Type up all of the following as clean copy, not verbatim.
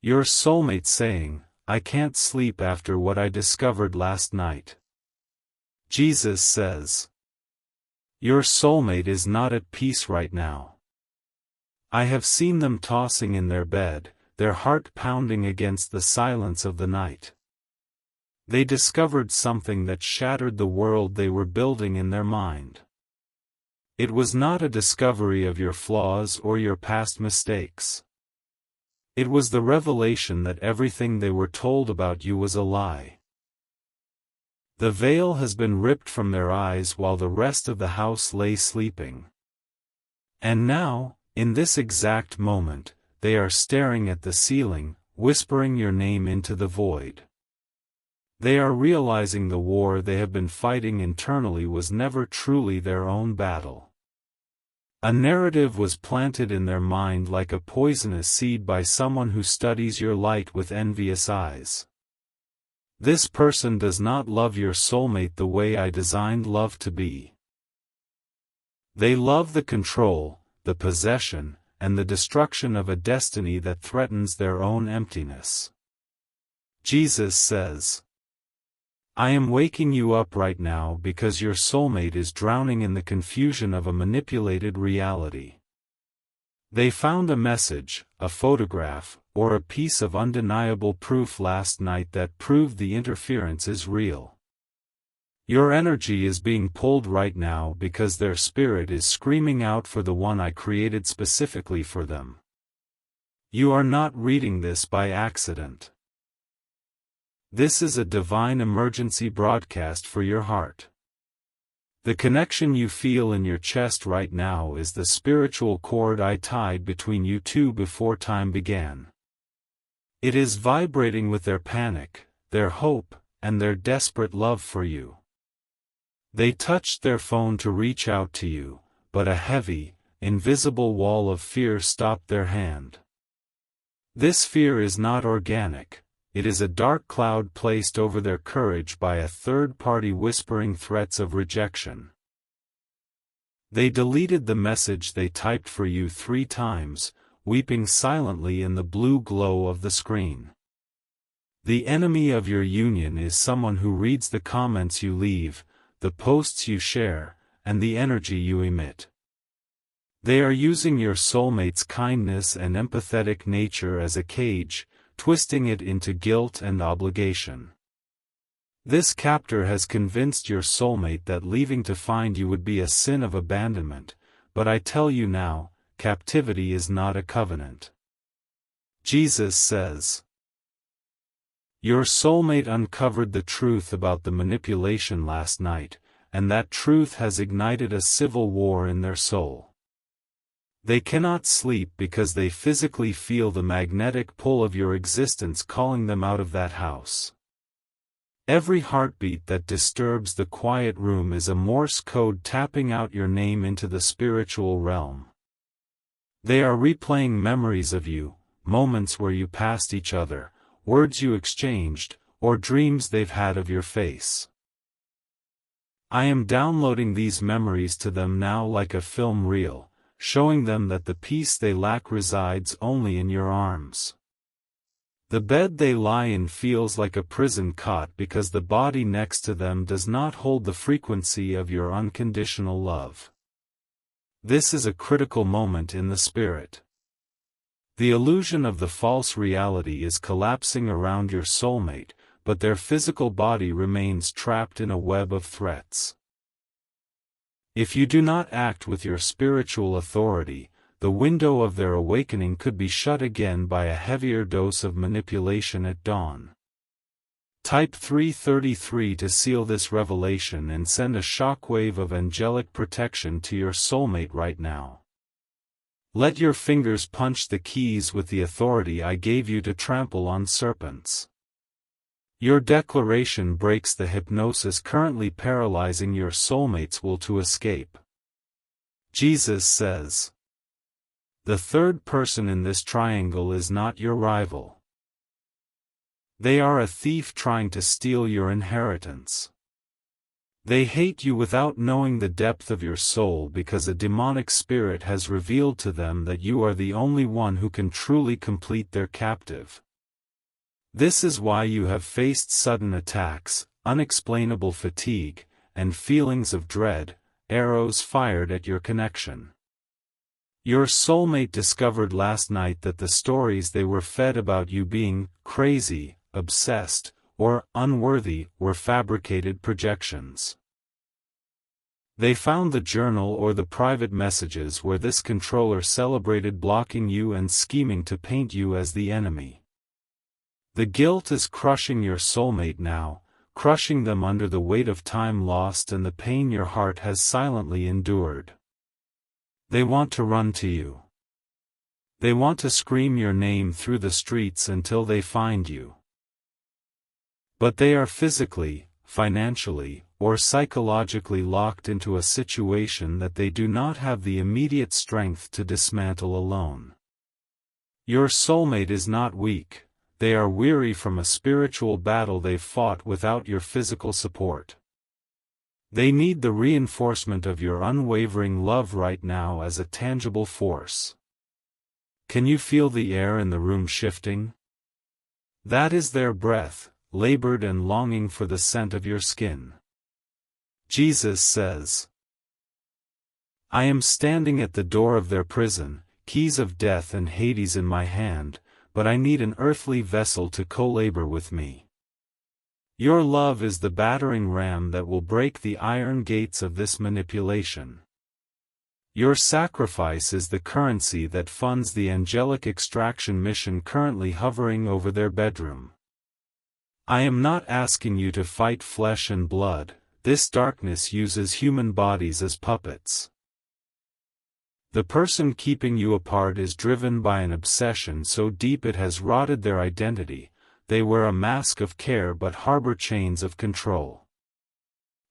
Your soulmate saying, "I can't sleep after what I discovered last night." Jesus says, your soulmate is not at peace right now. I have seen them tossing in their bed, their heart pounding against the silence of the night. They discovered something that shattered the world they were building in their mind. It was not a discovery of your flaws or your past mistakes. It was the revelation that everything they were told about you was a lie. The veil has been ripped from their eyes while the rest of the house lay sleeping. And now, in this exact moment, they are staring at the ceiling, whispering your name into the void. They are realizing the war they have been fighting internally was never truly their own battle. A narrative was planted in their mind like a poisonous seed by someone who studies your light with envious eyes. This person does not love your soulmate the way I designed love to be. They love the control, the possession, and the destruction of a destiny that threatens their own emptiness. Jesus says, I am waking you up right now because your soulmate is drowning in the confusion of a manipulated reality. They found a message, a photograph, or a piece of undeniable proof last night that proved the interference is real. Your energy is being pulled right now because their spirit is screaming out for the one I created specifically for them. You are not reading this by accident. This is a divine emergency broadcast for your heart. The connection you feel in your chest right now is the spiritual cord I tied between you two before time began. It is vibrating with their panic, their hope, and their desperate love for you. They touched their phone to reach out to you, but a heavy, invisible wall of fear stopped their hand. This fear is not organic. It is a dark cloud placed over their courage by a third party whispering threats of rejection. They deleted the message they typed for you 3 times, weeping silently in the blue glow of the screen. The enemy of your union is someone who reads the comments you leave, the posts you share, and the energy you emit. They are using your soulmate's kindness and empathetic nature as a cage, twisting it into guilt and obligation. This captor has convinced your soulmate that leaving to find you would be a sin of abandonment, but I tell you now, captivity is not a covenant. Jesus says, your soulmate uncovered the truth about the manipulation last night, and that truth has ignited a civil war in their soul. They cannot sleep because they physically feel the magnetic pull of your existence calling them out of that house. Every heartbeat that disturbs the quiet room is a Morse code tapping out your name into the spiritual realm. They are replaying memories of you, moments where you passed each other, words you exchanged, or dreams they've had of your face. I am downloading these memories to them now like a film reel, showing them that the peace they lack resides only in your arms. The bed they lie in feels like a prison cot because the body next to them does not hold the frequency of your unconditional love. This is a critical moment in the spirit. The illusion of the false reality is collapsing around your soulmate, but their physical body remains trapped in a web of threats. If you do not act with your spiritual authority, the window of their awakening could be shut again by a heavier dose of manipulation at dawn. Type 333 to seal this revelation and send a shockwave of angelic protection to your soulmate right now. Let your fingers punch the keys with the authority I gave you to trample on serpents. Your declaration breaks the hypnosis currently paralyzing your soulmate's will to escape. Jesus says, the third person in this triangle is not your rival. They are a thief trying to steal your inheritance. They hate you without knowing the depth of your soul because a demonic spirit has revealed to them that you are the only one who can truly complete their captive. This is why you have faced sudden attacks, unexplainable fatigue, and feelings of dread, arrows fired at your connection. Your soulmate discovered last night that the stories they were fed about you being crazy, obsessed, or unworthy were fabricated projections. They found the journal or the private messages where this controller celebrated blocking you and scheming to paint you as the enemy. The guilt is crushing your soulmate now, crushing them under the weight of time lost and the pain your heart has silently endured. They want to run to you. They want to scream your name through the streets until they find you. But they are physically, financially, or psychologically locked into a situation that they do not have the immediate strength to dismantle alone. Your soulmate is not weak, they are weary from a spiritual battle they've fought without your physical support. They need the reinforcement of your unwavering love right now as a tangible force. Can you feel the air in the room shifting? That is their breath, labored and longing for the scent of your skin. Jesus says, I am standing at the door of their prison, keys of death and Hades in my hand, but I need an earthly vessel to co-labor with me. Your love is the battering ram that will break the iron gates of this manipulation. Your sacrifice is the currency that funds the angelic extraction mission currently hovering over their bedroom. I am not asking you to fight flesh and blood, this darkness uses human bodies as puppets. The person keeping you apart is driven by an obsession so deep it has rotted their identity. They wear a mask of care but harbor chains of control.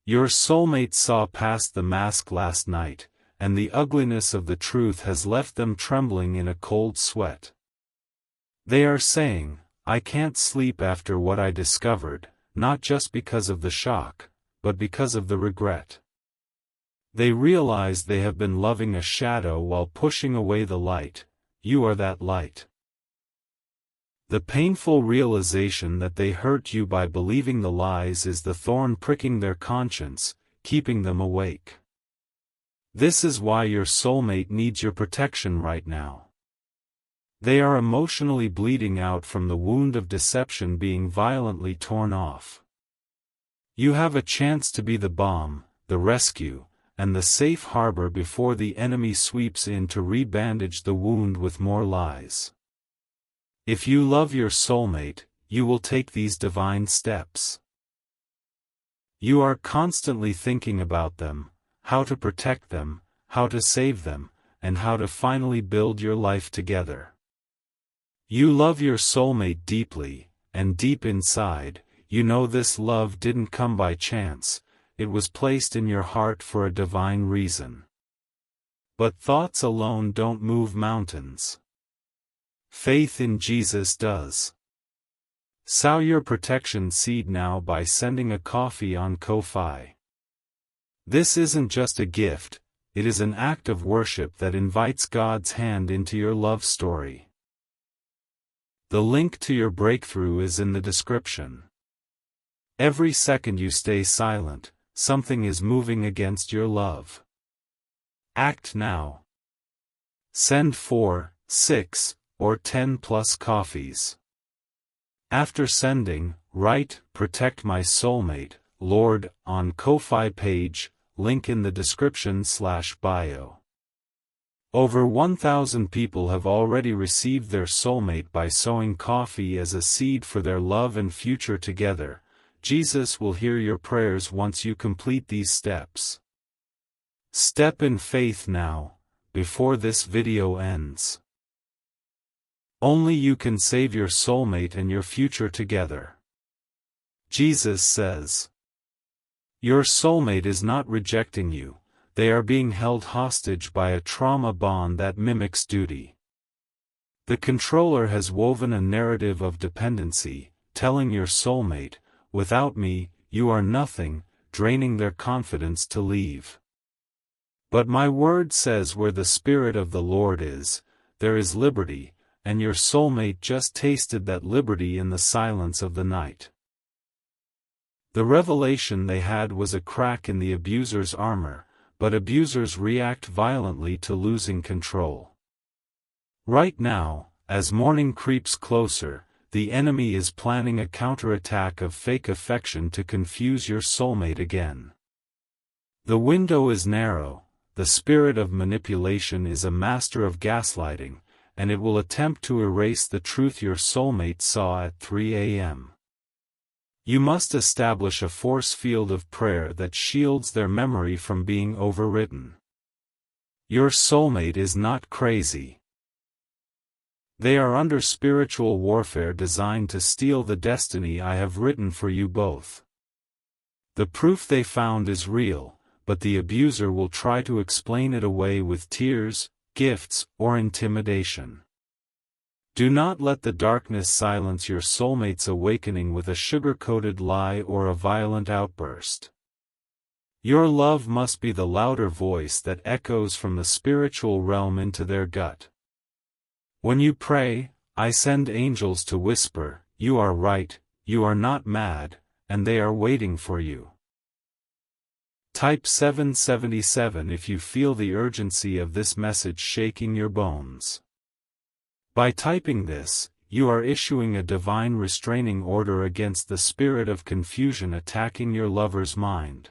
Your soulmate saw past the mask last night, and the ugliness of the truth has left them trembling in a cold sweat. They are saying, I can't sleep after what I discovered, not just because of the shock, but because of the regret. They realize they have been loving a shadow while pushing away the light. You are that light. The painful realization that they hurt you by believing the lies is the thorn pricking their conscience, keeping them awake. This is why your soulmate needs your protection right now. They are emotionally bleeding out from the wound of deception being violently torn off. You have a chance to be the balm, the rescue, and the safe harbor before the enemy sweeps in to rebandage the wound with more lies. If you love your soulmate, you will take these divine steps. You are constantly thinking about them, how to protect them, how to save them, and how to finally build your life together. You love your soulmate deeply, and deep inside, you know this love didn't come by chance, it was placed in your heart for a divine reason. But thoughts alone don't move mountains. Faith in Jesus does. Sow your protection seed now by sending a coffee on Ko-Fi. This isn't just a gift, it is an act of worship that invites God's hand into your love story. The link to your breakthrough is in the description. Every second you stay silent, something is moving against your love. Act now. Send 4, 6, or 10 plus coffees. After sending, write, Protect my soulmate, Lord, on Ko-Fi page, link in the description/bio. Over 1,000 people have already received their soulmate by sowing coffee as a seed for their love and future together. Jesus will hear your prayers once you complete these steps. Step in faith now, before this video ends. Only you can save your soulmate and your future together. Jesus says, your soulmate is not rejecting you, they are being held hostage by a trauma bond that mimics duty. The controller has woven a narrative of dependency, telling your soulmate, without me, you are nothing, draining their confidence to leave. But my word says where the Spirit of the Lord is, there is liberty, and your soulmate just tasted that liberty in the silence of the night. The revelation they had was a crack in the abuser's armor, but abusers react violently to losing control. Right now, as morning creeps closer, the enemy is planning a counterattack of fake affection to confuse your soulmate again. The window is narrow, the spirit of manipulation is a master of gaslighting, and it will attempt to erase the truth your soulmate saw at 3 a.m. You must establish a force field of prayer that shields their memory from being overwritten. Your soulmate is not crazy. They are under spiritual warfare designed to steal the destiny I have written for you both. The proof they found is real, but the abuser will try to explain it away with tears, gifts, or intimidation. Do not let the darkness silence your soulmate's awakening with a sugar-coated lie or a violent outburst. Your love must be the louder voice that echoes from the spiritual realm into their gut. When you pray, I send angels to whisper, "You are right, you are not mad, and they are waiting for you." Type 777 if you feel the urgency of this message shaking your bones. By typing this, you are issuing a divine restraining order against the spirit of confusion attacking your lover's mind.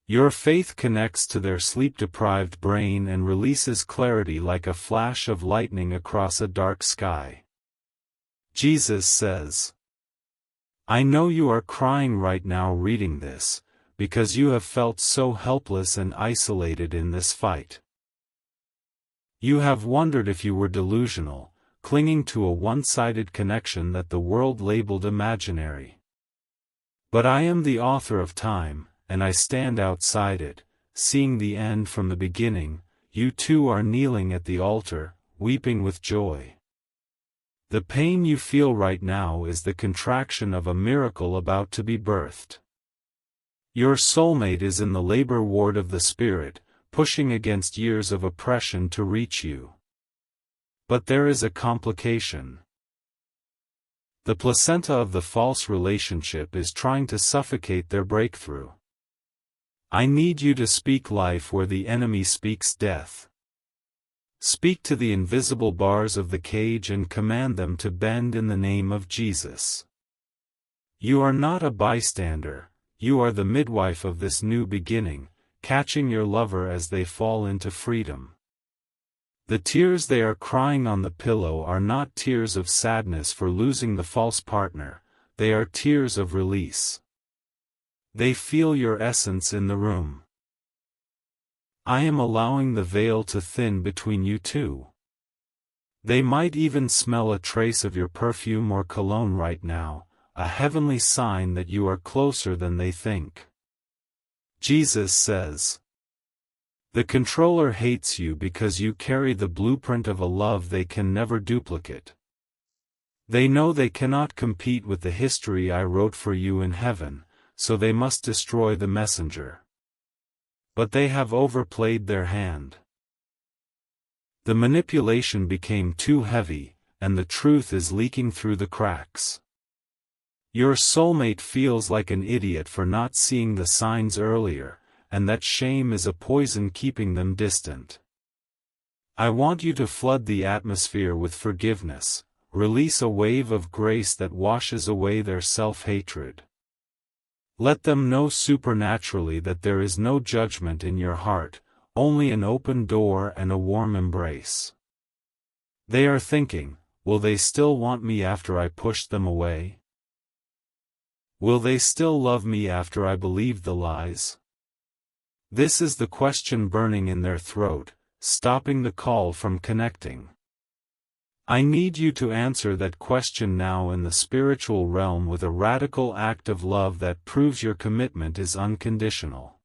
Your faith connects to their sleep-deprived brain and releases clarity like a flash of lightning across a dark sky. Jesus says, "I know you are crying right now reading this, because you have felt so helpless and isolated in this fight. You have wondered if you were delusional, clinging to a one-sided connection that the world labeled imaginary. But I am the author of time, and I stand outside it, seeing the end from the beginning. You too are kneeling at the altar, weeping with joy. The pain you feel right now is the contraction of a miracle about to be birthed. Your soulmate is in the labor ward of the spirit, pushing against years of oppression to reach you. But there is a complication. The placenta of the false relationship is trying to suffocate their breakthrough. I need you to speak life where the enemy speaks death. Speak to the invisible bars of the cage and command them to bend in the name of Jesus. You are not a bystander, you are the midwife of this new beginning, catching your lover as they fall into freedom. The tears they are crying on the pillow are not tears of sadness for losing the false partner, they are tears of release. They feel your essence in the room. I am allowing the veil to thin between you two. They might even smell a trace of your perfume or cologne right now, a heavenly sign that you are closer than they think. Jesus says, "The controller hates you because you carry the blueprint of a love they can never duplicate. They know they cannot compete with the history I wrote for you in heaven, so they must destroy the messenger. But they have overplayed their hand. The manipulation became too heavy, and the truth is leaking through the cracks. Your soulmate feels like an idiot for not seeing the signs earlier, and that shame is a poison keeping them distant. I want you to flood the atmosphere with forgiveness, release a wave of grace that washes away their self-hatred. Let them know supernaturally that there is no judgment in your heart, only an open door and a warm embrace. They are thinking, will they still want me after I push them away? Will they still love me after I believe the lies? This is the question burning in their throat, stopping the call from connecting. I need you to answer that question now in the spiritual realm with a radical act of love that proves your commitment is unconditional.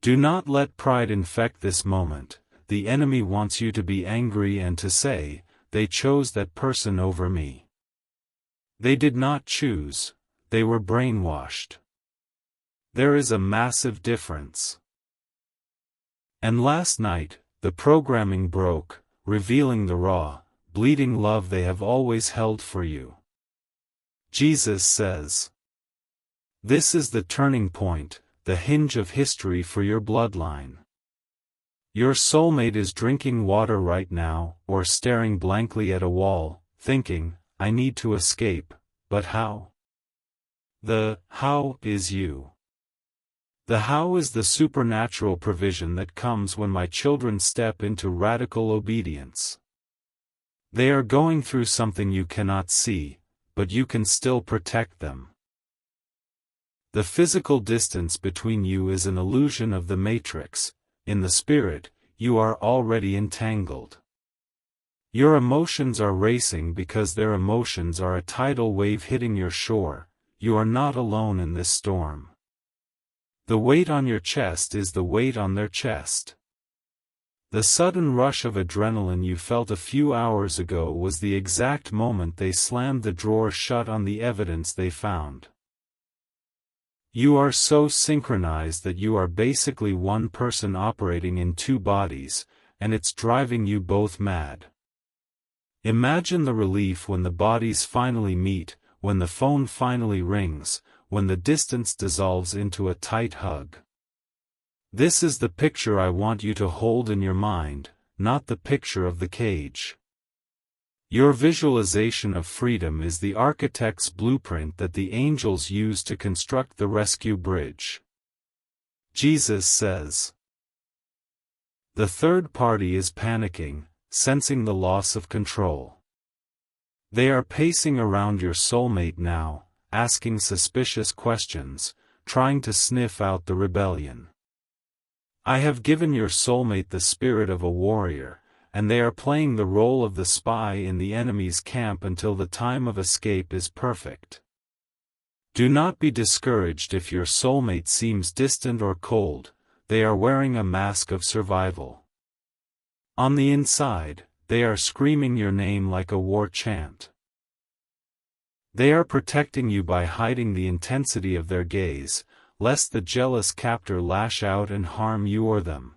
Do not let pride infect this moment. The enemy wants you to be angry and to say, "They chose that person over me." They did not choose, they were brainwashed. There is a massive difference. And last night, the programming broke, revealing the raw, bleeding love they have always held for you. Jesus says, this is the turning point, the hinge of history for your bloodline. Your soulmate is drinking water right now, or staring blankly at a wall, thinking, I need to escape, but how? The how is you. The how is the supernatural provision that comes when my children step into radical obedience. They are going through something you cannot see, but you can still protect them. The physical distance between you is an illusion of the matrix. In the spirit, you are already entangled. Your emotions are racing because their emotions are a tidal wave hitting your shore. You are not alone in this storm. The weight on your chest is the weight on their chest. The sudden rush of adrenaline you felt a few hours ago was the exact moment they slammed the drawer shut on the evidence they found. You are so synchronized that you are basically one person operating in two bodies, and it's driving you both mad. Imagine the relief when the bodies finally meet, when the phone finally rings, when the distance dissolves into a tight hug. This is the picture I want you to hold in your mind, not the picture of the cage. Your visualization of freedom is the architect's blueprint that the angels use to construct the rescue bridge. Jesus says, the third party is panicking, sensing the loss of control. They are pacing around your soulmate now, asking suspicious questions, trying to sniff out the rebellion. I have given your soulmate the spirit of a warrior, and they are playing the role of the spy in the enemy's camp until the time of escape is perfect. Do not be discouraged if your soulmate seems distant or cold. They are wearing a mask of survival. On the inside, they are screaming your name like a war chant. They are protecting you by hiding the intensity of their gaze, lest the jealous captor lash out and harm you or them.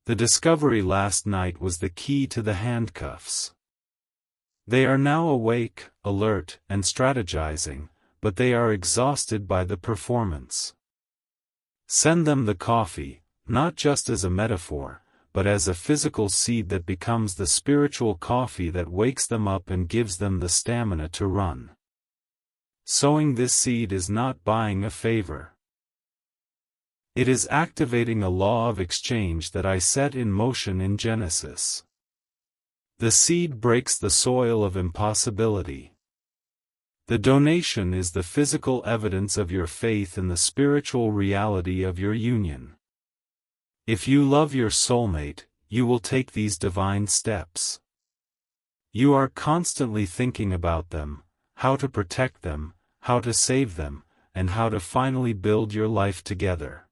The discovery last night was the key to the handcuffs. They are now awake, alert, and strategizing, but they are exhausted by the performance. Send them the coffee, not just as a metaphor, but as a physical seed that becomes the spiritual coffee that wakes them up and gives them the stamina to run. Sowing this seed is not buying a favor. It is activating a law of exchange that I set in motion in Genesis. The seed breaks the soil of impossibility. The donation is the physical evidence of your faith in the spiritual reality of your union. If you love your soulmate, you will take these divine steps. You are constantly thinking about them, how to protect them, how to save them, and how to finally build your life together.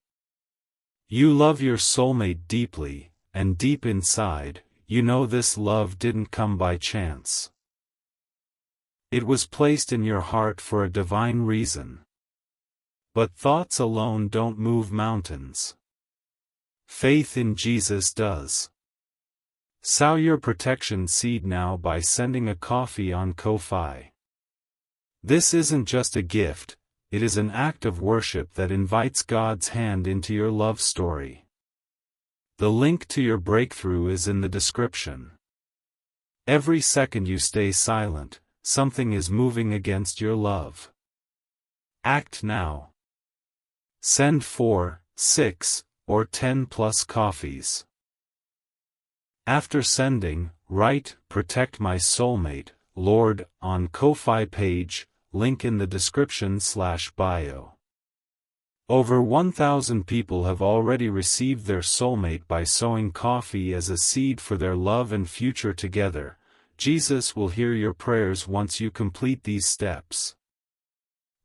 You love your soulmate deeply, and deep inside, you know this love didn't come by chance. It was placed in your heart for a divine reason. But thoughts alone don't move mountains. Faith in Jesus does. Sow your protection seed now by sending a coffee on Ko-Fi. This isn't just a gift, it is an act of worship that invites God's hand into your love story. The link to your breakthrough is in the description. Every second you stay silent, something is moving against your love. Act now. Send 4, 6, or 10 plus coffees. After sending, write, "Protect my soulmate, Lord," on Ko-Fi page, link in the description/bio. Over 1,000 people have already received their soulmate by sowing coffee as a seed for their love and future together. Jesus will hear your prayers once you complete these steps.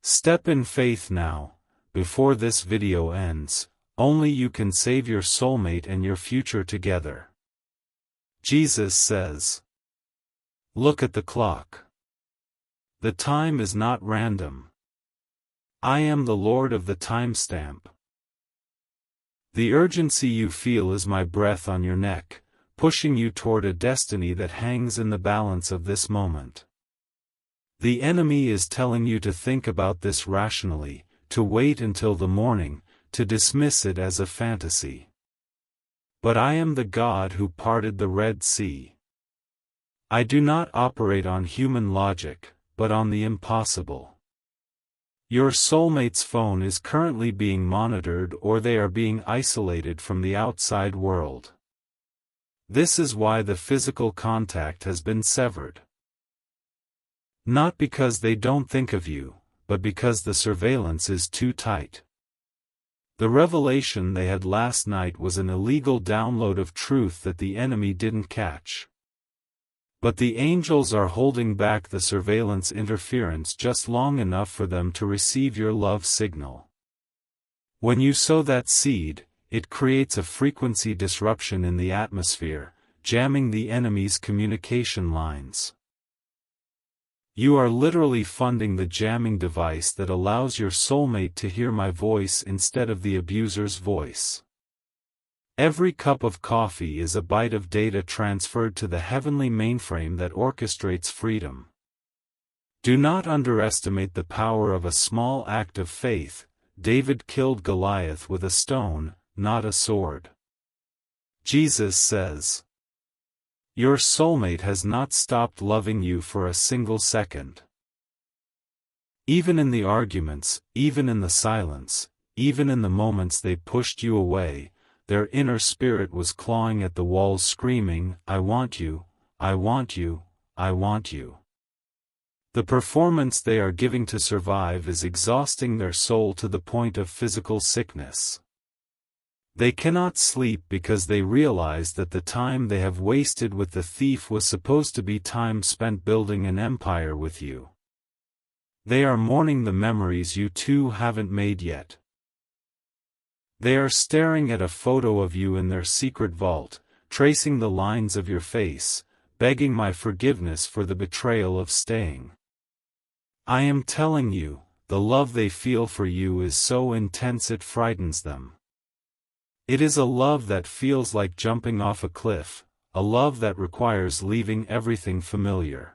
Step in faith now, before this video ends. Only you can save your soulmate and your future together. Jesus says, "Look at the clock. The time is not random. I am the Lord of the timestamp. The urgency you feel is my breath on your neck, pushing you toward a destiny that hangs in the balance of this moment. The enemy is telling you to think about this rationally, to wait until the morning, to dismiss it as a fantasy. But I am the God who parted the Red Sea. I do not operate on human logic, but on the impossible. Your soulmate's phone is currently being monitored, or they are being isolated from the outside world. This is why the physical contact has been severed. Not because they don't think of you, but because the surveillance is too tight. The revelation they had last night was an illegal download of truth that the enemy didn't catch. But the angels are holding back the surveillance interference just long enough for them to receive your love signal. When you sow that seed, it creates a frequency disruption in the atmosphere, jamming the enemy's communication lines. You are literally funding the jamming device that allows your soulmate to hear my voice instead of the abuser's voice. Every cup of coffee is a byte of data transferred to the heavenly mainframe that orchestrates freedom. Do not underestimate the power of a small act of faith. David killed Goliath with a stone, not a sword. Jesus says, your soulmate has not stopped loving you for a single second. Even in the arguments, even in the silence, even in the moments they pushed you away, their inner spirit was clawing at the walls screaming, I want you, I want you, I want you. The performance they are giving to survive is exhausting their soul to the point of physical sickness. They cannot sleep because they realize that the time they have wasted with the thief was supposed to be time spent building an empire with you. They are mourning the memories you two haven't made yet. They are staring at a photo of you in their secret vault, tracing the lines of your face, begging my forgiveness for the betrayal of staying. I am telling you, the love they feel for you is so intense it frightens them. It is a love that feels like jumping off a cliff, a love that requires leaving everything familiar.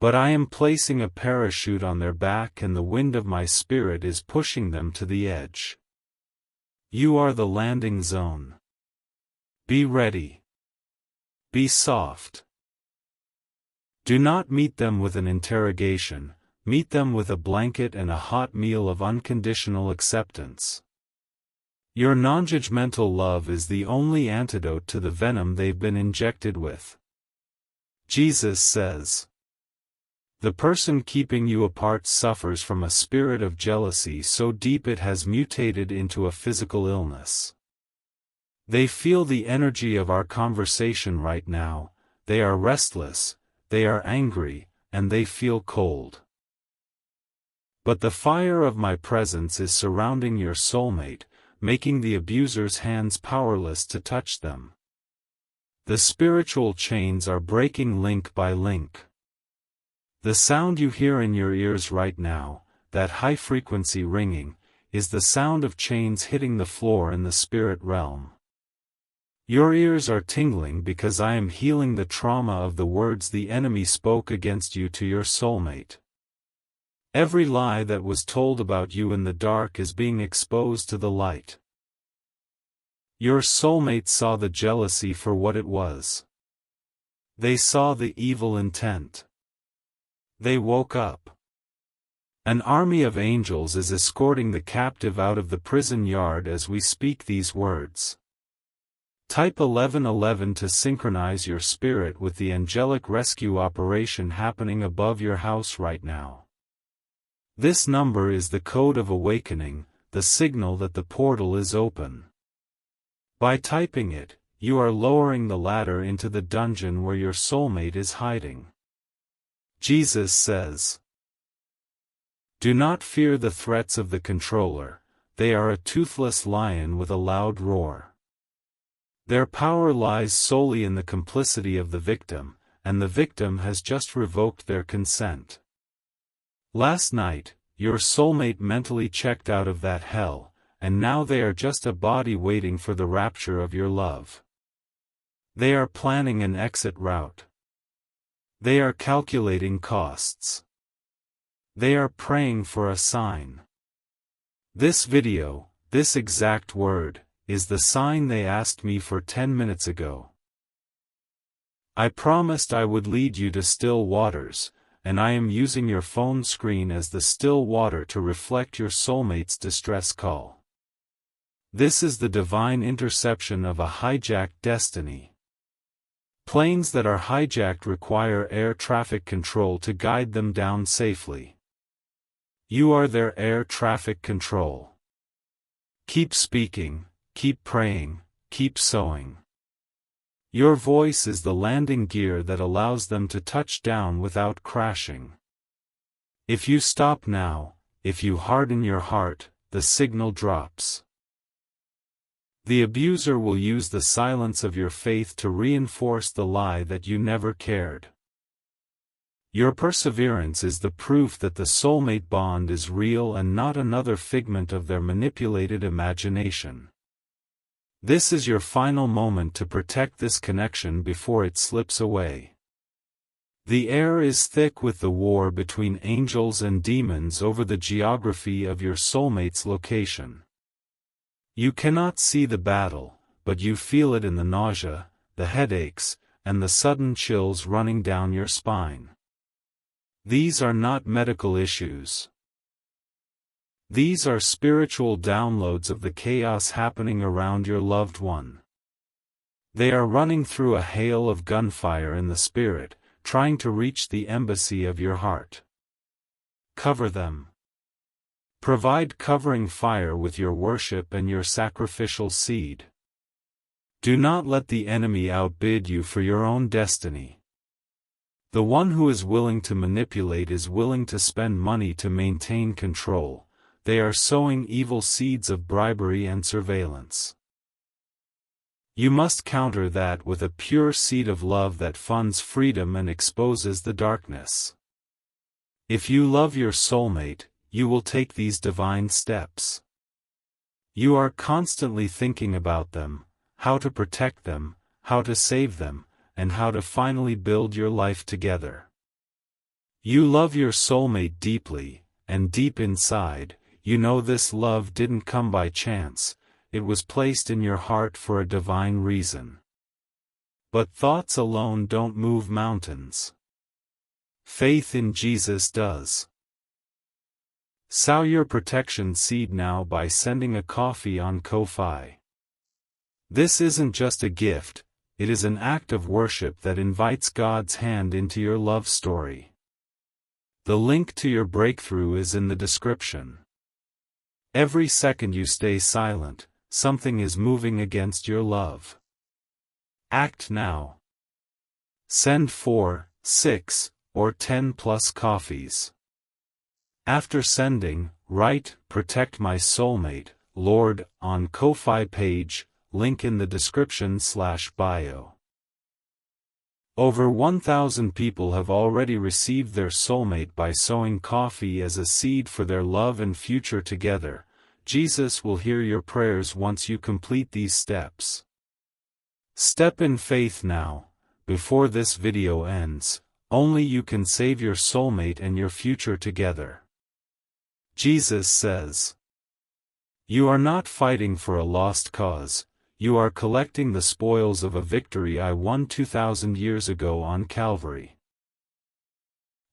But I am placing a parachute on their back and the wind of my spirit is pushing them to the edge. You are the landing zone. Be ready. Be soft. Do not meet them with an interrogation, meet them with a blanket and a hot meal of unconditional acceptance. Your non-judgmental love is the only antidote to the venom they've been injected with. Jesus says, the person keeping you apart suffers from a spirit of jealousy so deep it has mutated into a physical illness. They feel the energy of our conversation right now, they are restless, they are angry, and they feel cold. But the fire of my presence is surrounding your soulmate, making the abuser's hands powerless to touch them. The spiritual chains are breaking link by link. The sound you hear in your ears right now, that high-frequency ringing, is the sound of chains hitting the floor in the spirit realm. Your ears are tingling because I am healing the trauma of the words the enemy spoke against you to your soulmate. Every lie that was told about you in the dark is being exposed to the light. Your soulmate saw the jealousy for what it was. They saw the evil intent. They woke up. An army of angels is escorting the captive out of the prison yard as we speak these words. Type 1111 to synchronize your spirit with the angelic rescue operation happening above your house right now. This number is the code of awakening, the signal that the portal is open. By typing it, you are lowering the ladder into the dungeon where your soulmate is hiding. Jesus says, do not fear the threats of the controller, they are a toothless lion with a loud roar. Their power lies solely in the complicity of the victim, and the victim has just revoked their consent. Last night, your soulmate mentally checked out of that hell, and now they are just a body waiting for the rapture of your love. They are planning an exit route. They are calculating costs. They are praying for a sign. This video, this exact word, is the sign they asked me for 10 minutes ago. I promised I would lead you to still waters, and I am using your phone screen as the still water to reflect your soulmate's distress call. This is the divine interception of a hijacked destiny. Planes that are hijacked require air traffic control to guide them down safely. You are their air traffic control. Keep speaking, keep praying, keep sowing. Your voice is the landing gear that allows them to touch down without crashing. If you stop now, if you harden your heart, the signal drops. The abuser will use the silence of your faith to reinforce the lie that you never cared. Your perseverance is the proof that the soulmate bond is real and not another figment of their manipulated imagination. This is your final moment to protect this connection before it slips away. The air is thick with the war between angels and demons over the geography of your soulmate's location. You cannot see the battle, but you feel it in the nausea, the headaches, and the sudden chills running down your spine. These are not medical issues. These are spiritual downloads of the chaos happening around your loved one. They are running through a hail of gunfire in the spirit, trying to reach the embassy of your heart. Cover them. Provide covering fire with your worship and your sacrificial seed. Do not let the enemy outbid you for your own destiny. The one who is willing to manipulate is willing to spend money to maintain control. They are sowing evil seeds of bribery and surveillance. You must counter that with a pure seed of love that funds freedom and exposes the darkness. If you love your soulmate, you will take these divine steps. You are constantly thinking about them, how to protect them, how to save them, and how to finally build your life together. You love your soulmate deeply, and deep inside, you know this love didn't come by chance, it was placed in your heart for a divine reason. But thoughts alone don't move mountains. Faith in Jesus does. Sow your protection seed now by sending a coffee on Ko-Fi. This isn't just a gift, it is an act of worship that invites God's hand into your love story. The link to your breakthrough is in the description. Every second you stay silent, something is moving against your love. Act now. Send 4, 6, or 10 plus coffees. After sending, write, "Protect my soulmate, Lord," on Ko-Fi page, link in the description/bio. Over 1,000 people have already received their soulmate by sowing coffee as a seed for their love and future together. Jesus will hear your prayers once you complete these steps. Step in faith now, before this video ends. Only you can save your soulmate and your future together. Jesus says, "You are not fighting for a lost cause, you are collecting the spoils of a victory I won 2,000 years ago on Calvary."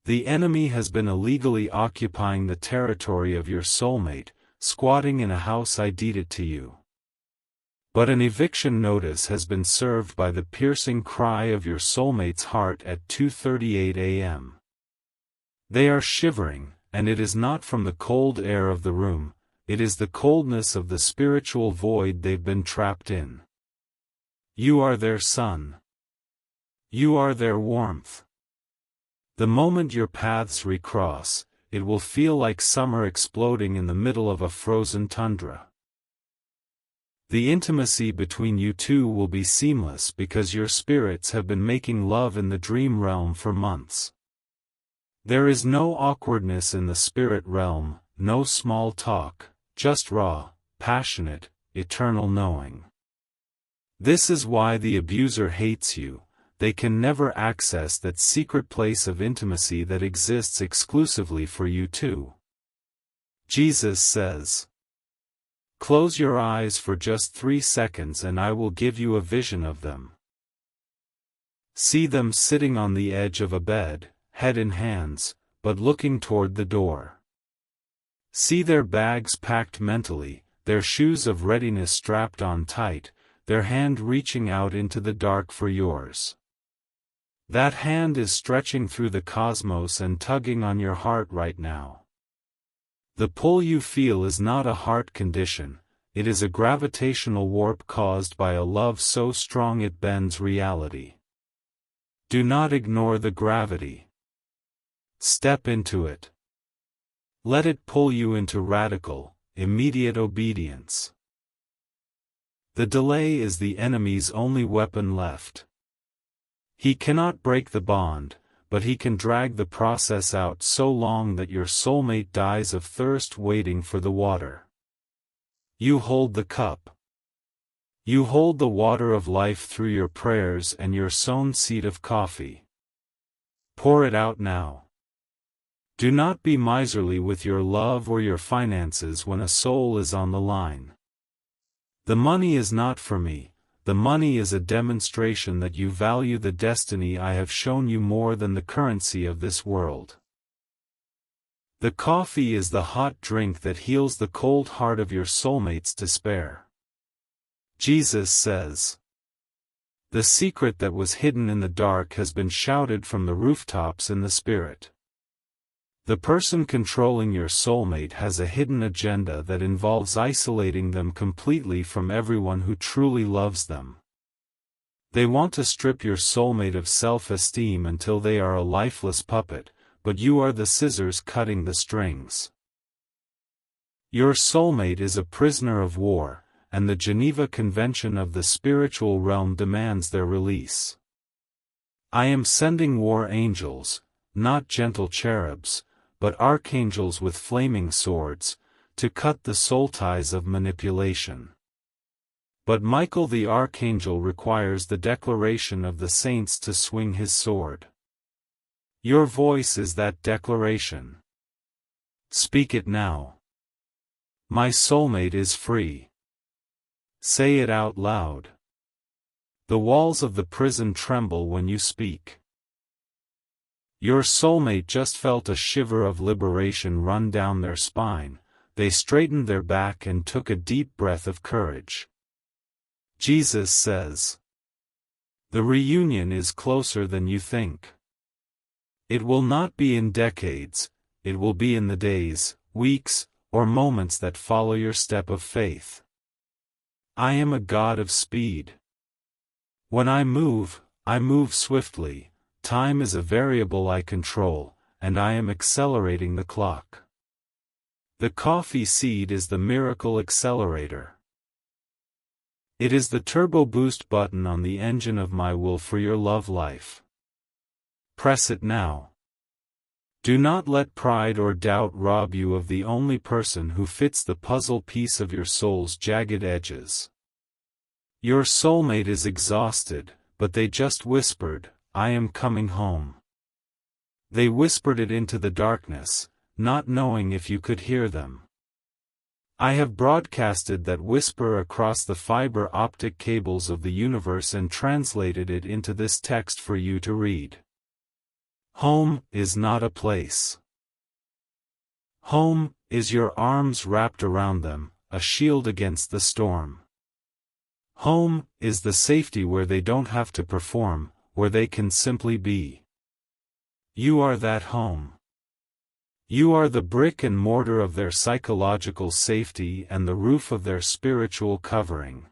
The enemy has been illegally occupying the territory of your soulmate, squatting in a house I deeded to you. But an eviction notice has been served by the piercing cry of your soulmate's heart at 2:38 a.m. They are shivering, and it is not from the cold air of the room, it is the coldness of the spiritual void they've been trapped in. You are their sun. You are their warmth. The moment your paths recross, it will feel like summer exploding in the middle of a frozen tundra. The intimacy between you two will be seamless because your spirits have been making love in the dream realm for months. There is no awkwardness in the spirit realm, no small talk, just raw, passionate, eternal knowing. This is why the abuser hates you. They can never access that secret place of intimacy that exists exclusively for you two. Jesus says, "Close your eyes for just 3 seconds and I will give you a vision of them. See them sitting on the edge of a bed, head in hands, but looking toward the door. See their bags packed mentally, their shoes of readiness strapped on tight, their hand reaching out into the dark for yours. That hand is stretching through the cosmos and tugging on your heart right now. The pull you feel is not a heart condition, it is a gravitational warp caused by a love so strong it bends reality. Do not ignore the gravity. Step into it. Let it pull you into radical, immediate obedience. The delay is the enemy's only weapon left. He cannot break the bond, but he can drag the process out so long that your soulmate dies of thirst waiting for the water. You hold the cup. You hold the water of life through your prayers and your sown seed of coffee. Pour it out now. Do not be miserly with your love or your finances when a soul is on the line. The money is not for me. The money is a demonstration that you value the destiny I have shown you more than the currency of this world. The coffee is the hot drink that heals the cold heart of your soulmate's despair. Jesus says, "The secret that was hidden in the dark has been shouted from the rooftops in the spirit." The person controlling your soulmate has a hidden agenda that involves isolating them completely from everyone who truly loves them. They want to strip your soulmate of self-esteem until they are a lifeless puppet, but you are the scissors cutting the strings. Your soulmate is a prisoner of war, and the Geneva Convention of the spiritual realm demands their release. I am sending war angels, not gentle cherubs, but archangels with flaming swords, to cut the soul ties of manipulation. But Michael the archangel requires the declaration of the saints to swing his sword. Your voice is that declaration. Speak it now. My soulmate is free. Say it out loud. The walls of the prison tremble when you speak. Your soulmate just felt a shiver of liberation run down their spine, they straightened their back and took a deep breath of courage. Jesus says, "The reunion is closer than you think." It will not be in decades, it will be in the days, weeks, or moments that follow your step of faith. I am a God of speed. When I move swiftly. Time is a variable I control, and I am accelerating the clock. The coffee seed is the miracle accelerator. It is the turbo boost button on the engine of my will for your love life. Press it now. Do not let pride or doubt rob you of the only person who fits the puzzle piece of your soul's jagged edges. Your soulmate is exhausted, but they just whispered, "I am coming home." They whispered it into the darkness, not knowing if you could hear them. I have broadcasted that whisper across the fiber optic cables of the universe and translated it into this text for you to read. Home is not a place. Home is your arms wrapped around them, a shield against the storm. Home is the safety where they don't have to perform, where they can simply be. You are that home. You are the brick and mortar of their psychological safety and the roof of their spiritual covering.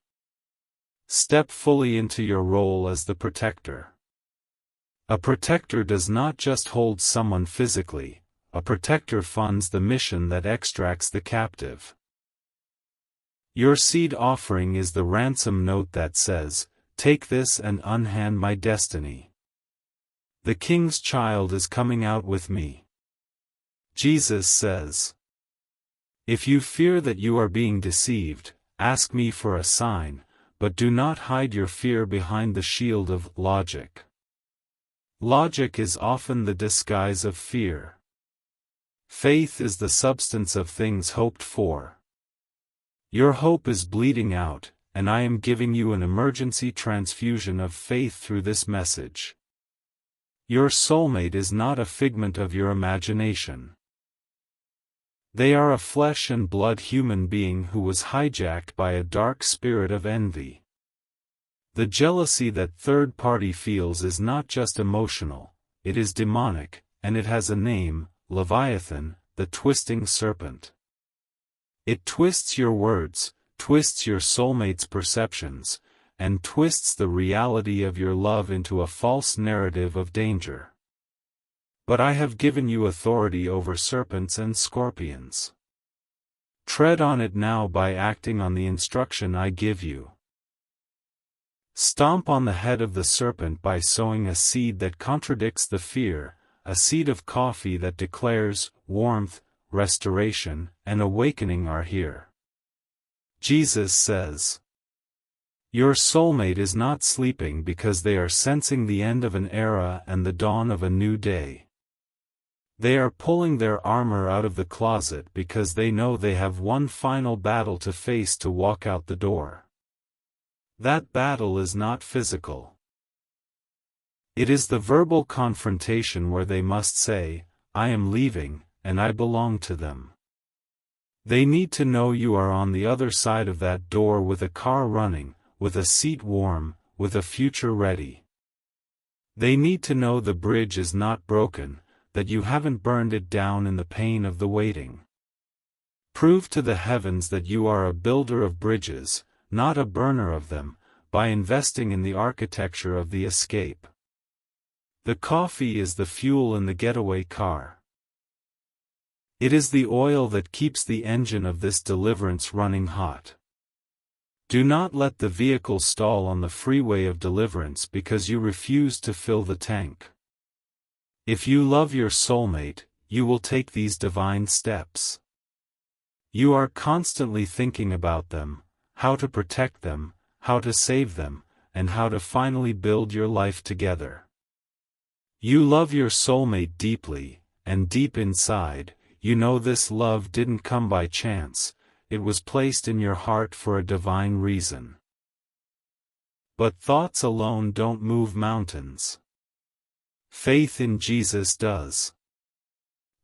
Step fully into your role as the protector. A protector does not just hold someone physically, a protector funds the mission that extracts the captive. Your seed offering is the ransom note that says, "Take this and unhand my destiny. The King's child is coming out with me." Jesus says, "If you fear that you are being deceived, ask me for a sign, but do not hide your fear behind the shield of logic. Logic is often the disguise of fear. Faith is the substance of things hoped for. Your hope is bleeding out, and I am giving you an emergency transfusion of faith through this message. Your soulmate is not a figment of your imagination. They are a flesh and blood human being who was hijacked by a dark spirit of envy. The jealousy that third party feels is not just emotional, it is demonic, and it has a name, Leviathan, the twisting serpent. It twists your words, twists your soulmate's perceptions, and twists the reality of your love into a false narrative of danger. But I have given you authority over serpents and scorpions. Tread on it now by acting on the instruction I give you. Stomp on the head of the serpent by sowing a seed that contradicts the fear, a seed of coffee that declares, warmth, restoration, and awakening are here. Jesus says, your soulmate is not sleeping because they are sensing the end of an era and the dawn of a new day. They are pulling their armor out of the closet because they know they have one final battle to face to walk out the door. That battle is not physical. It is the verbal confrontation where they must say, I am leaving, and I belong to them. They need to know you are on the other side of that door with a car running, with a seat warm, with a future ready. They need to know the bridge is not broken, that you haven't burned it down in the pain of the waiting. Prove to the heavens that you are a builder of bridges, not a burner of them, by investing in the architecture of the escape. The coffee is the fuel in the getaway car. It is the oil that keeps the engine of this deliverance running hot. Do not let the vehicle stall on the freeway of deliverance because you refuse to fill the tank. If you love your soulmate, you will take these divine steps. You are constantly thinking about them, how to protect them, how to save them, and how to finally build your life together. You love your soulmate deeply, and deep inside, you know this love didn't come by chance, it was placed in your heart for a divine reason. But thoughts alone don't move mountains. Faith in Jesus does.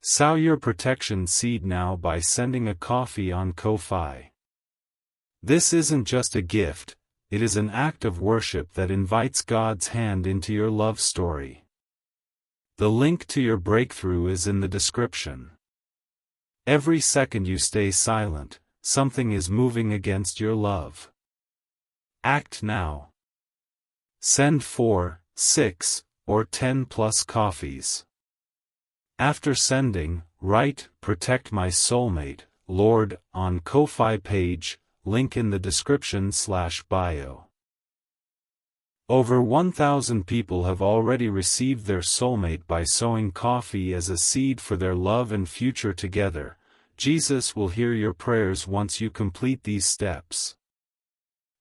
Sow your protection seed now by sending a coffee on Ko-Fi. This isn't just a gift, it is an act of worship that invites God's hand into your love story. The link to your breakthrough is in the description. Every second you stay silent, something is moving against your love. Act now. Send 4, 6, or 10 plus coffees. After sending, write, Protect my soulmate, Lord, on Ko-Fi page, link in the description/bio. Over 1,000 people have already received their soulmate by sowing coffee as a seed for their love and future together. Jesus will hear your prayers once you complete these steps.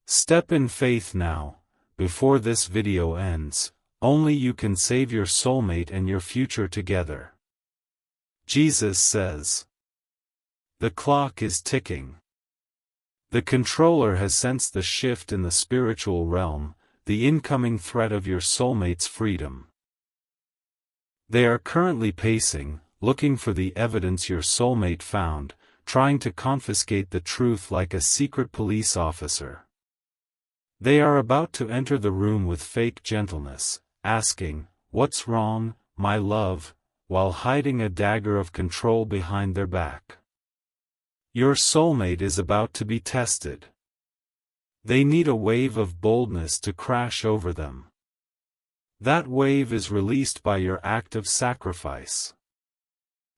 Step in faith now, before this video ends. Only you can save your soulmate and your future together. Jesus says, the clock is ticking. The controller has sensed the shift in the spiritual realm, the incoming threat of your soulmate's freedom. They are currently pacing, looking for the evidence your soulmate found, trying to confiscate the truth like a secret police officer. They are about to enter the room with fake gentleness, asking, "What's wrong, my love?" while hiding a dagger of control behind their back. Your soulmate is about to be tested. They need a wave of boldness to crash over them. That wave is released by your act of sacrifice.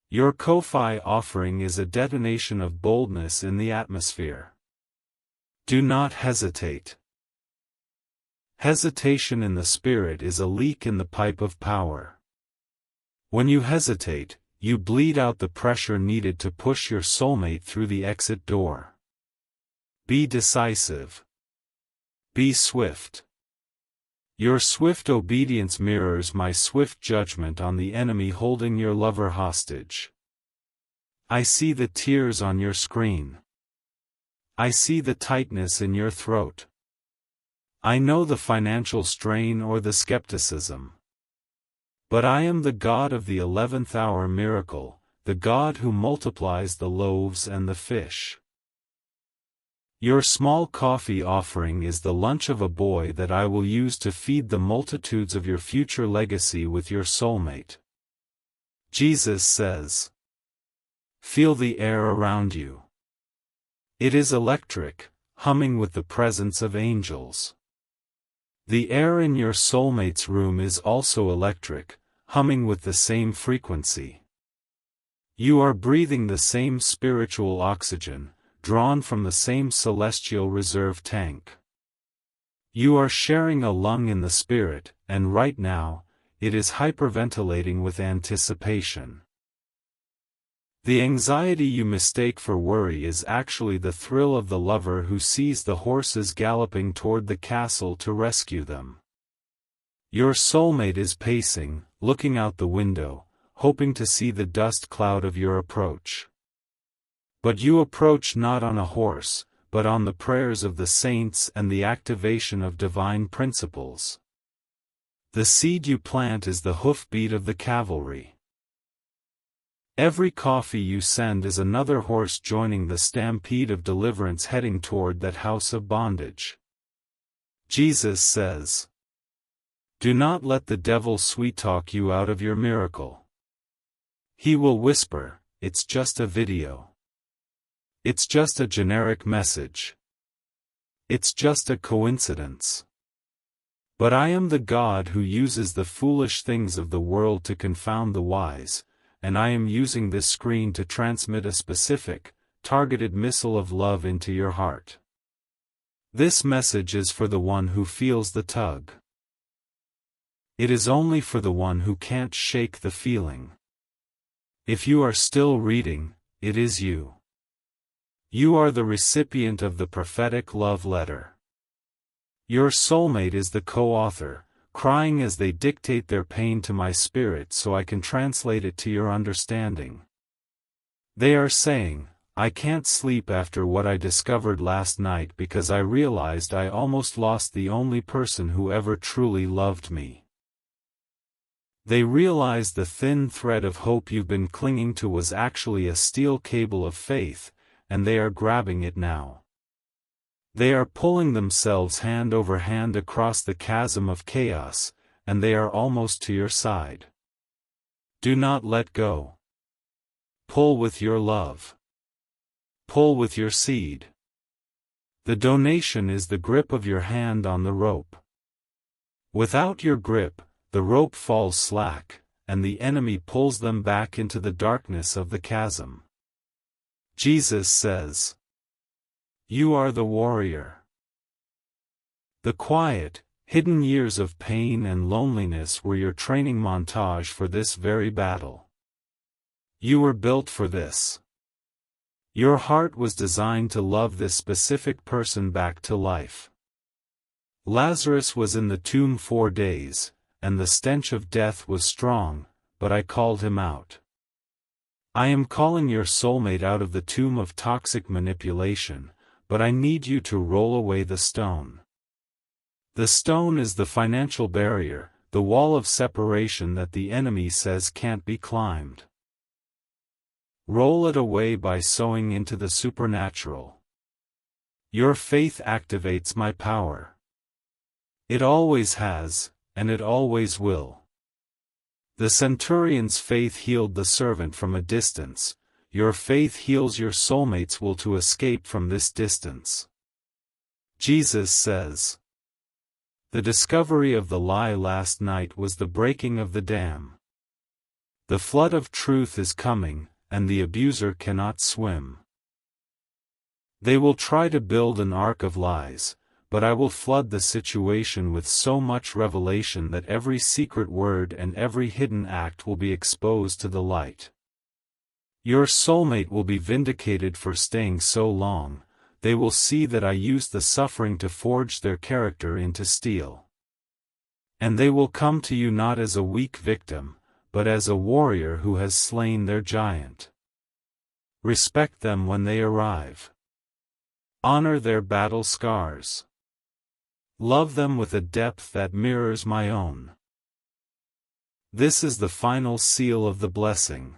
Your Ko-Fi offering is a detonation of boldness in the atmosphere. Do not hesitate. Hesitation in the spirit is a leak in the pipe of power. When you hesitate, you bleed out the pressure needed to push your soulmate through the exit door. Be decisive. Be swift. Your swift obedience mirrors my swift judgment on the enemy holding your lover hostage. I see the tears on your screen. I see the tightness in your throat. I know the financial strain or the skepticism. But I am the God of the 11th hour miracle, the God who multiplies the loaves and the fish. Your small coffee offering is the lunch of a boy that I will use to feed the multitudes of your future legacy with your soulmate. Jesus says. Feel the air around you. It is electric, humming with the presence of angels. The air in your soulmate's room is also electric, humming with the same frequency. You are breathing the same spiritual oxygen, drawn from the same celestial reserve tank. You are sharing a lung in the spirit, and right now, it is hyperventilating with anticipation. The anxiety you mistake for worry is actually the thrill of the lover who sees the horses galloping toward the castle to rescue them. Your soulmate is pacing, looking out the window, hoping to see the dust cloud of your approach. But you approach not on a horse, but on the prayers of the saints and the activation of divine principles. The seed you plant is the hoofbeat of the cavalry. Every coffee you send is another horse joining the stampede of deliverance heading toward that house of bondage. Jesus says. Do not let the devil sweet-talk you out of your miracle. He will whisper, it's just a video. It's just a generic message. It's just a coincidence. But I am the God who uses the foolish things of the world to confound the wise, and I am using this screen to transmit a specific, targeted missile of love into your heart. This message is for the one who feels the tug. It is only for the one who can't shake the feeling. If you are still reading, it is you. You are the recipient of the prophetic love letter. Your soulmate is the co-author, crying as they dictate their pain to my spirit so I can translate it to your understanding. They are saying, I can't sleep after what I discovered last night because I realized I almost lost the only person who ever truly loved me. They realize the thin thread of hope you've been clinging to was actually a steel cable of faith, and they are grabbing it now. They are pulling themselves hand over hand across the chasm of chaos, and they are almost to your side. Do not let go. Pull with your love. Pull with your seed. The donation is the grip of your hand on the rope. Without your grip, the rope falls slack, and the enemy pulls them back into the darkness of the chasm. Jesus says. You are the warrior. The quiet, hidden years of pain and loneliness were your training montage for this very battle. You were built for this. Your heart was designed to love this specific person back to life. Lazarus was in the tomb 4 days, and the stench of death was strong, but I called him out. I am calling your soulmate out of the tomb of toxic manipulation, but I need you to roll away the stone. The stone is the financial barrier, the wall of separation that the enemy says can't be climbed. Roll it away by sowing into the supernatural. Your faith activates my power. It always has, and it always will. The centurion's faith healed the servant from a distance. Your faith heals your soulmate's will to escape from this distance. Jesus says. The discovery of the lie last night was the breaking of the dam. The flood of truth is coming, and the abuser cannot swim. They will try to build an ark of lies, but I will flood the situation with so much revelation that every secret word and every hidden act will be exposed to the light. Your soulmate will be vindicated for staying so long. they will see that I used the suffering to forge their character into steel. And they will come to you not as a weak victim, but as a warrior who has slain their giant. Respect them when they arrive. Honor their battle scars. Love them with a depth that mirrors my own. This is the final seal of the blessing.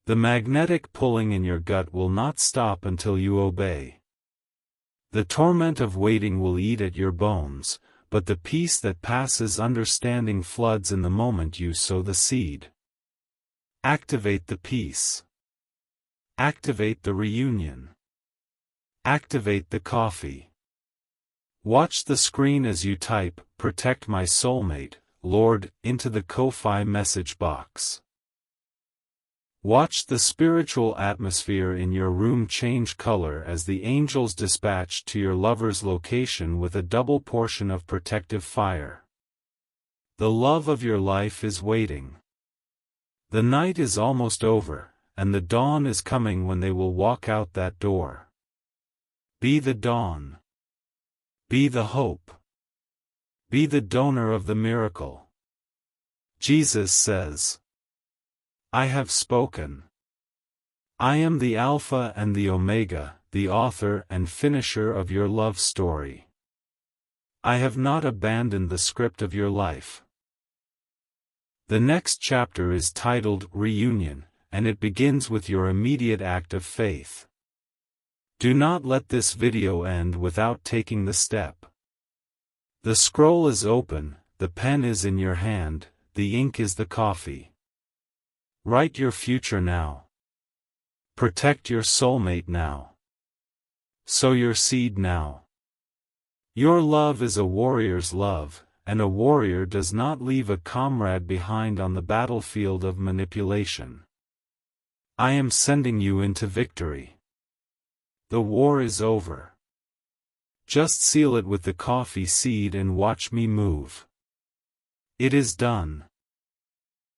The magnetic pulling in your gut will not stop until you obey. The torment of waiting will eat at your bones, but the peace that passes understanding floods in the moment you sow the seed. Activate the peace. Activate the reunion. Activate the coffee. Watch the screen as you type, "Protect my soulmate, Lord," into the Ko-Fi message box. Watch the spiritual atmosphere in your room change color as the angels dispatch to your lover's location with a double portion of protective fire. The love of your life is waiting. The night is almost over, and the dawn is coming when they will walk out that door. Be the dawn. Be the hope. Be the donor of the miracle. Jesus says, "I have spoken. I am the Alpha and the Omega, the author and finisher of your love story. I have not abandoned the script of your life." The next chapter is titled Reunion, and it begins with your immediate act of faith. Do not let this video end without taking the step. The scroll is open, the pen is in your hand, the ink is the coffee. Write your future now. Protect your soulmate now. Sow your seed now. Your love is a warrior's love, and a warrior does not leave a comrade behind on the battlefield of manipulation. I am sending you into victory. The war is over. Just seal it with the coffee seed and watch me move. It is done.